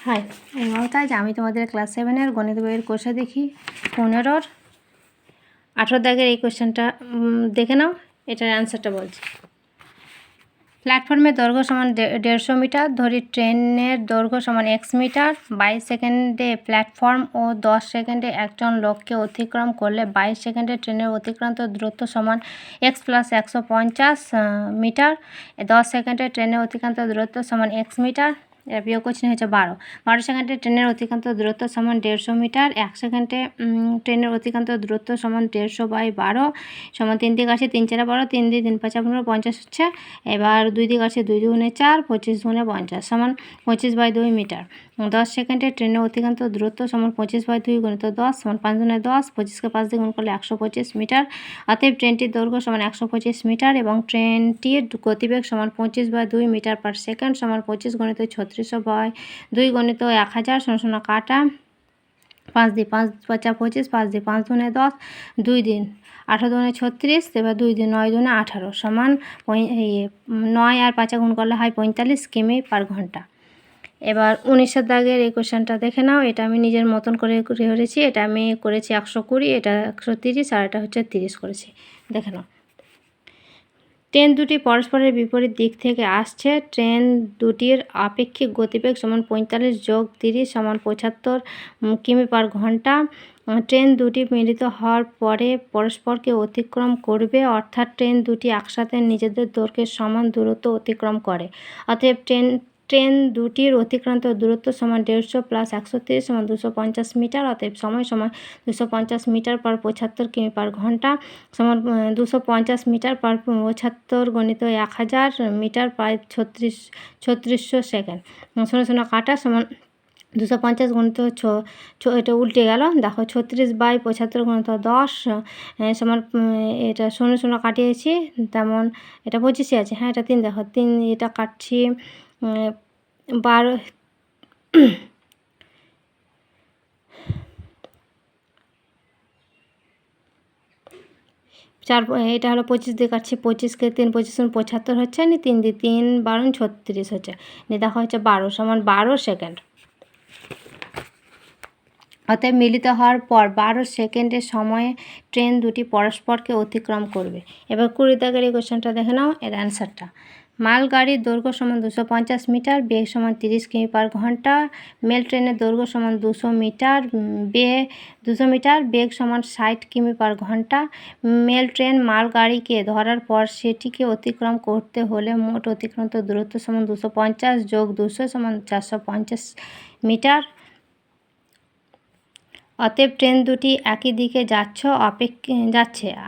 High, আমি মমতা। আজ আমি তোমাদের ক্লাস 7-এর গণিত বইয়ের কোষে দেখি 15-র 18 দাগের এই কোশ্চেনটা দেখে নাও। এটার অ্যান্সারটা বলছি। প্ল্যাটফর্মের দৈর্ঘ্য সমান 150 মিটার, ধরি ট্রেনের দৈর্ঘ্য সমান x মিটার। 22 সেকেন্ডে প্ল্যাটফর্ম ও 10 সেকেন্ডে একজন লোককে অতিক্রম করলে 22 সেকেন্ডে ট্রেনের অতিক্রান্ত দূরত্ব সমান x + 150 মিটার। 10 সেকেন্ডে ট্রেনের অতিক্রান্ত দূরত্ব সমান x মিটার। এর বিয়োগ কোশ্চেন হচ্ছে 12 সেকেন্ডে ট্রেনের অতিক্রান্ত দূরত্ব সমান 150 মিটার। 1 সেকেন্ডে ট্রেনের অতিক্রান্ত দূরত্ব সমান 150/12 সমান 3 দিয়ে কাটছি 3 × 4 = 12, 3 দিয়ে 3 × 5 = 15, 50 হচ্ছে। এবার 2 দিয়ে কাটছি 2 × 2 = 4, 25 × 50 সমান 25/2 মিটার। 10 সেকেন্ডে ট্রেনের অতিক্রান্ত দূরত্ব সমান 25/2 × 10 সমান 5 × 10, 25কে 5 দিয়ে গুণ করলে 125 মিটার। অতএব ট্রেনটির দৈর্ঘ্য সমান 125 মিটার এবং ট্রেনটির গতিবেগ সমান 25/2 মিটার পার সেকেন্ড সমান 25 × 3600/2 × 1000 শূন্য কাটা 5 দিয়ে 5 × 5 = 25, 5 দিয়ে 5 × 2 = 10, 2 দিন 8 × 2 = 36, এবার 2 দিন 9 × 2 = 18 সমান 9 আর 5 গুণ করলে হয় 45 কিমি পার ঘন্টা। এবার 19-এর দাগের এই কোশ্চেনটা দেখে নাও। এটা আমি নিজের মতন করে করেছি। এটা আমি করেছি 120, এটা 130 আর এটা হচ্ছে 30 করেছি। দেখে নাও। ট্রেন দুটি পরস্পরের বিপরীত দিক থেকে আসছে। ট্রেন দুটির আপেক্ষিক গতিবেগ সমান 45 + 30 সমান 75 কিমি পার ঘন্টা। ট্রেন দুটি মিলিত হওয়ার পরে পরস্পরকে অতিক্রম করবে, অর্থাৎ ট্রেন দুটি একসাথে নিজেদের দৈর্ঘ্যের সমান দূরত্ব অতিক্রম করে। অতএব ট্রেন দুটির অতিক্রান্ত দূরত্ব সমান 150 + 130 সমান 250 মিটার। অতএব সময় সমান 250 মিটার পার 75 কিমি পার ঘন্টা সমান 250 মিটার পার 75 × 1000 মিটার প্রায় 3600 সেকেন্ড। শূন্য কাটা সমান 250 × এটা উল্টে গেল, দেখো 36/75 × 10 সমান এটা শূন্য কাটিয়েছি, তেমন এটা 25 আছে। হ্যাঁ, এটা 3 দেখো 3 এটা কাটছি 12 এটা হলো 25 দিয়ে কাটছি, 25কে 3 25 75 হচ্ছে, 3 দিয়ে 3 12 36 হচ্ছে। দেখো হচ্ছে 12 সমান 12 সেকেন্ড। অতএব মিলিত হওয়ার পর 12 সেকেন্ডের সময়ে ট্রেন দুটি পরস্পরকে অতিক্রম করবে। এবার 20 দাগের এই কোশ্চেনটা দেখে নাও। এর অ্যান্সারটা: মালগাড়ির দৈর্ঘ্য সমান 250 মিটার, বেগ সমান 30 কিমি পার ঘন্টা। মেল ট্রেনের দৈর্ঘ্য সমান 200 মিটার, বেগ সমান 60 কিমি পার ঘন্টা। মেল ট্রেন মালগাড়িকে ধরার পর সেটিকে অতিক্রম করতে হলে মোট অতিক্রান্ত দূরত্ব সমান 250 + 200 সমান 450 মিটার। অতএব ট্রেন দুটি একই দিকে যাচ্ছে।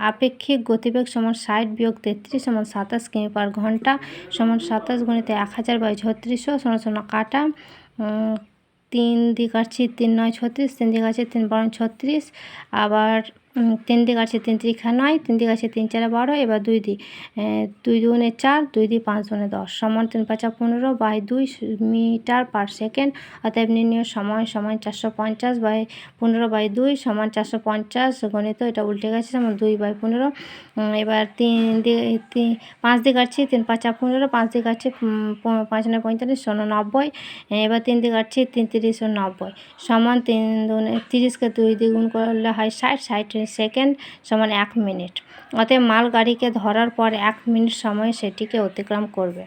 আপেক্ষিক গতিবেগ সমান 60 - 33 সমান 27 কিমি পার ঘন্টা সমান 27 × 1000/3600 শূন্য কাটা 3 দিয়ে কাটছি 3 × 9 = 36, 3 দিয়ে কাটছি 3 × 12 = 36, আবার 3 দিয়ে কাটছি 3 × 3 = 9, 3 দিয়ে কাটছি 3 × 4 = 12, এবার 2 দিয়ে 2 × 2 = 4, 2 দিয়ে 5 × 2 = 10 সমান 3 × 5 = 15/2 মিটার পার সেকেন্ড। অতএব নির্ণয় সময় সমান 450/15/2 সমান 450 গণিত এটা উল্টে গেছে সমান 2/15। এবার 5 দিয়ে কাটছি 3 × 5 = 15, 5 দিয়ে কাটছি 5 × 9 = 45 শূন্য 90। এবার 3 দিয়ে কাটছি 3 × 3 = 90 সমান 3 × 2 = 30কে 2 দিয়ে গুণ করলে হয় 60 সেকেন্ড সমান 1 মিনিট। অতএব মালগাড়িকে ধরার পর 1 মিনিট সময়ে সেটিকে অতিক্রম করবে।